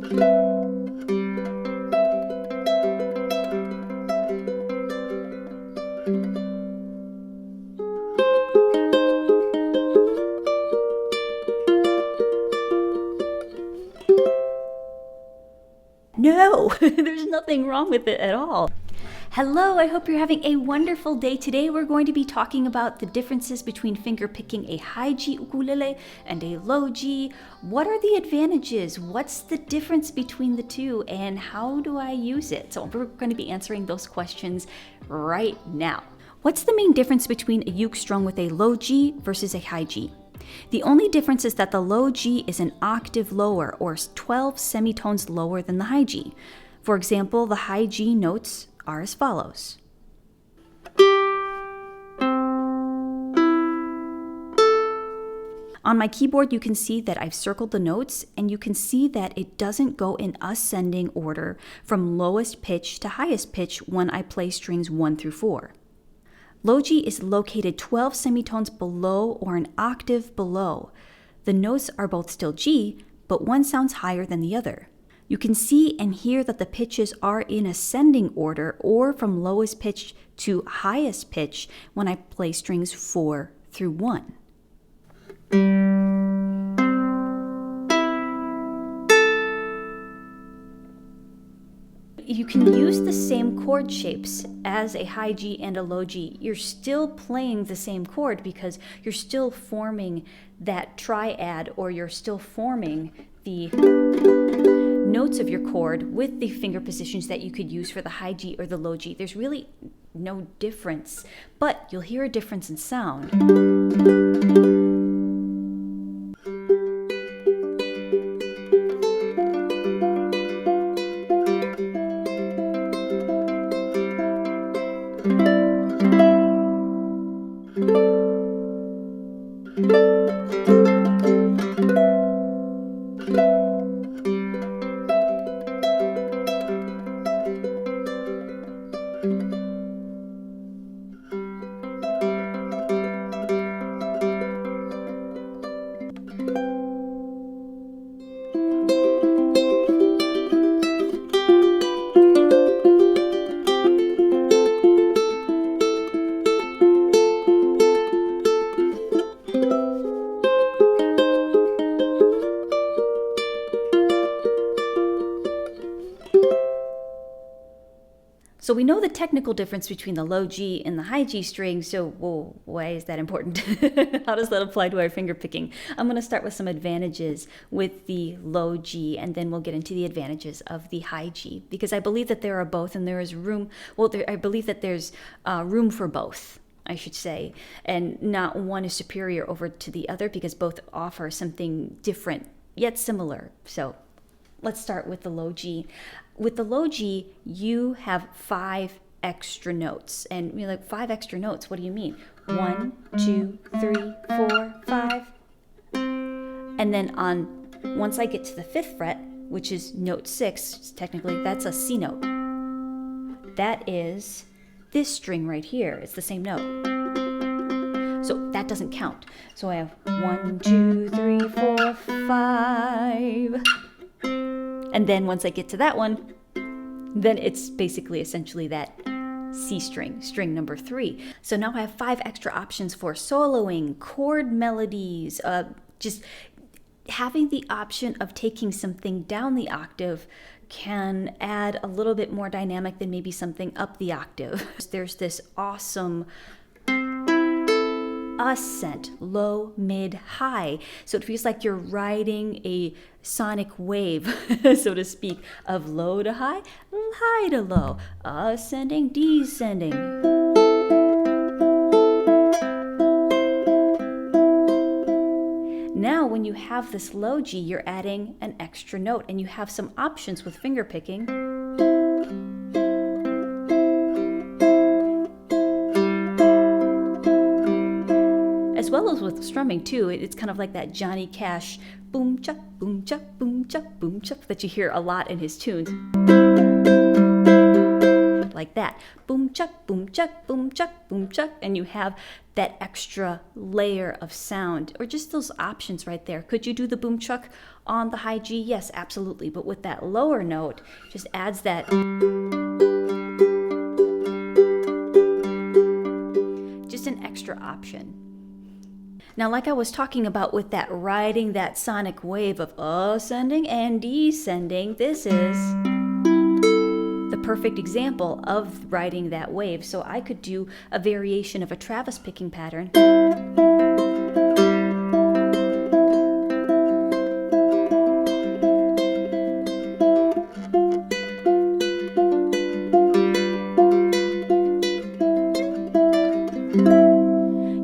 No, there's nothing wrong with it at all. Hello, I hope you're having a wonderful day. Today we're going to be talking about the differences between fingerpicking a high G ukulele and a low G. What are the advantages? What's the difference between the two? And how do I use it? So we're going to be answering those questions right now. What's the main difference between a uke strung with a low G versus a high G? The only difference is that the low G is an octave lower, or 12 semitones lower than the high G. For example, the high G notes are as follows. On my keyboard, you can see that I've circled the notes, and you can see that it doesn't go in ascending order from lowest pitch to highest pitch when I play strings 1 through 4. Low G is located 12 semitones below or an octave below. The notes are both still G, but one sounds higher than the other. You can see and hear that the pitches are in ascending order or from lowest pitch to highest pitch when I play strings 4 through 1. You can use the same chord shapes as a high G and a low G. You're still playing the same chord because you're still forming that triad, or you're still forming the notes of your chord with the finger positions that you could use for the high G or the low G. There's really no difference, but you'll hear a difference in sound. So we know the technical difference between the low G and the high G string, so why is that important? How does that apply to our finger picking? I'm going to start with some advantages with the low G, and then we'll get into the advantages of the high G, because I believe that there are both, and there is room, I believe that there's room for both, I should say, and not one is superior over to the other, because both offer something different yet similar. So let's start with the low G. With the low G, you have 5 extra notes. And you're like, 5 extra notes, what do you mean? 1, 2, 3, 4, 5. And then once I get to the 5th fret, which is note 6, technically that's a C note. That is this string right here. It's the same note. So that doesn't count. So I have 1, 2, 3, 4, 5. And then once I get to that one, then it's basically essentially that C string, string number 3. So now I have 5 extra options for soloing, chord melodies, just having the option of taking something down the octave can add a little bit more dynamic than maybe something up the octave. There's this awesome ascent, low, mid, high. So it feels like you're riding a sonic wave, so to speak, of low to high, high to low, ascending, descending. Now, when you have this low G, you're adding an extra note, and you have some options with finger picking. As well as with strumming too. It's kind of like that Johnny Cash boom chup boom chup boom chup boom chup that you hear a lot in his tunes. like that. Boom chuck, boom chuck, boom chuck, boom chuck, and you have that extra layer of sound, or just those options right there. Could you do the boom chuck on the high G? Yes, absolutely. But with that lower note, just adds that just an extra option. Now, like I was talking about with that riding that sonic wave of ascending and descending, this is the perfect example of riding that wave. So I could do a variation of a Travis picking pattern.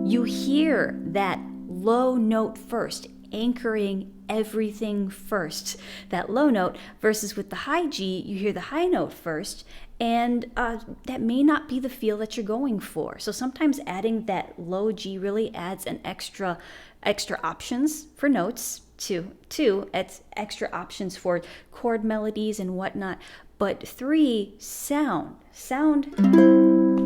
You hear that low note first, anchoring everything first. That low note versus with the high G, you hear the high note first, and that may not be the feel that you're going for. So sometimes adding that low G really adds an extra options for notes too. It's extra options for chord melodies and whatnot. But 3, sound.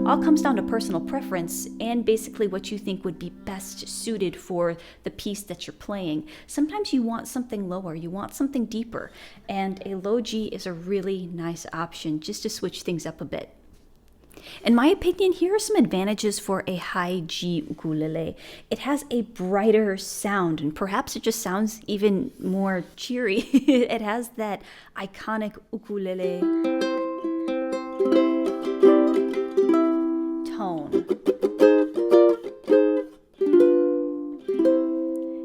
All comes down to personal preference and basically what you think would be best suited for the piece that you're playing. Sometimes you want something lower, you want something deeper, and a low G is a really nice option just to switch things up a bit. In my opinion, here are some advantages for a high G ukulele. It has a brighter sound, and perhaps it just sounds even more cheery. It has that iconic ukulele tone.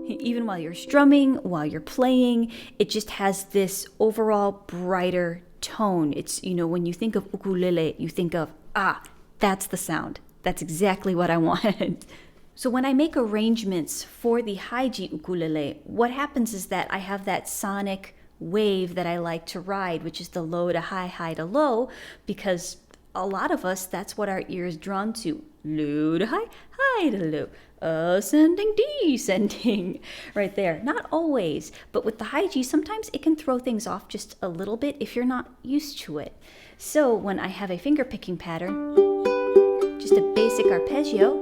Even while you're strumming, while you're playing, it just has this overall brighter tone. It's, when you think of ukulele, you think of, that's the sound. That's exactly what I want. So when I make arrangements for the high G ukulele, what happens is that I have that sonic wave that I like to ride, which is the low to high, high to low, because a lot of us, that's what our ear is drawn to. Low to high, high to low, ascending, descending, right there. Not always, but with the high G, sometimes it can throw things off just a little bit if you're not used to it. So when I have a finger picking pattern, just a basic arpeggio,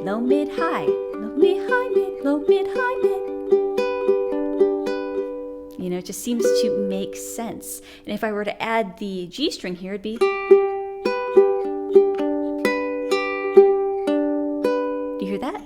low, mid, high, low, mid, high, mid, low, mid, high, mid. It just seems to make sense. And if I were to add the G string here, it'd be... Do you hear that?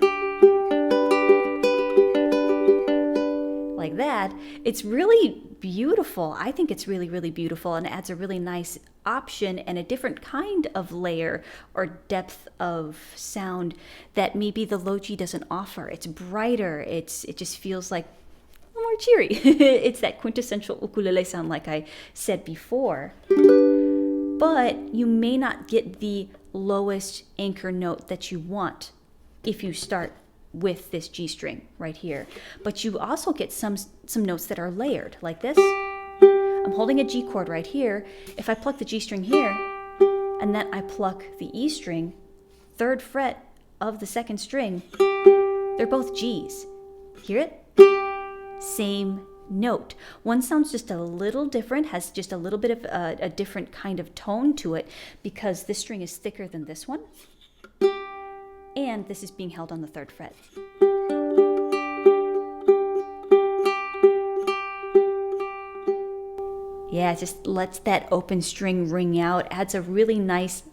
Like that. It's really beautiful. I think it's really, really beautiful, and adds a really nice option and a different kind of layer or depth of sound that maybe the low G doesn't offer. It's brighter. It just feels like more cheery. It's that quintessential ukulele sound, like I said before. But you may not get the lowest anchor note that you want if you start with this G string right here. But you also get some notes that are layered, like this. I'm holding a G chord right here. If I pluck the G string here, and then I pluck the E string, 3rd fret of the 2nd string, they're both Gs. Hear it? Same note. One sounds just a little different, has just a little bit of a different kind of tone to it, because this string is thicker than this one, and this is being held on the 3rd fret. Yeah, it just lets that open string ring out, adds a really nice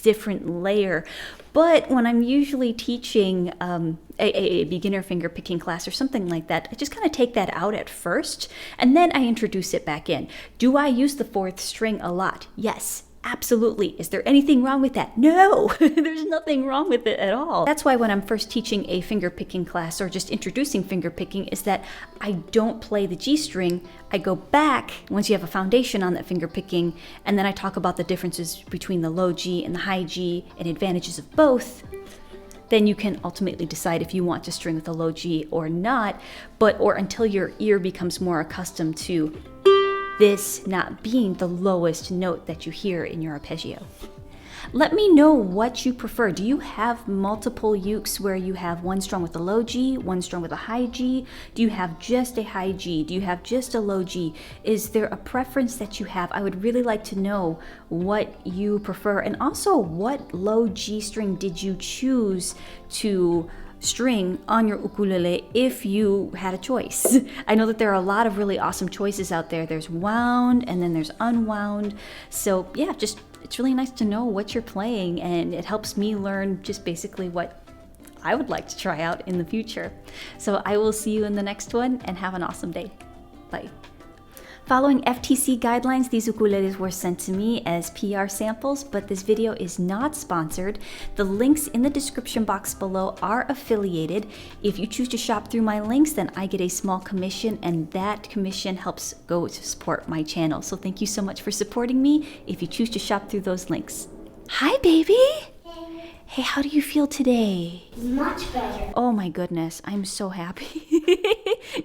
different layer. But when I'm usually teaching a beginner finger picking class or something like that, I just kind of take that out at first, and then I introduce it back in. Do I use the 4th string a lot? Yes. Absolutely. Is there anything wrong with that? No, there's nothing wrong with it at all. That's why when I'm first teaching a finger picking class or just introducing finger picking, is that I don't play the G string. I go back once you have a foundation on that finger picking, and then I talk about the differences between the low G and the high G and advantages of both. Then you can ultimately decide if you want to string with a low G or not, or until your ear becomes more accustomed to this not being the lowest note that you hear in your arpeggio. Let me know what you prefer. Do you have multiple ukes where you have one strum with a low G, one strum with a high G? Do you have just a high G? Do you have just a low G? Is there a preference that you have? I would really like to know what you prefer, and also what low G string did you choose to string on your ukulele if you had a choice. I know that there are a lot of really awesome choices out there. There's wound and then there's unwound. So yeah, just it's really nice to know what you're playing, and it helps me learn just basically what I would like to try out in the future. So I will see you in the next one, and have an awesome day. Bye. Following FTC guidelines, these ukuleles were sent to me as PR samples, but this video is not sponsored. The links in the description box below are affiliated. If you choose to shop through my links, then I get a small commission, and that commission helps go to support my channel. So thank you so much for supporting me if you choose to shop through those links. Hi, baby. Hey, how do you feel today? Much better. Oh my goodness, I'm so happy.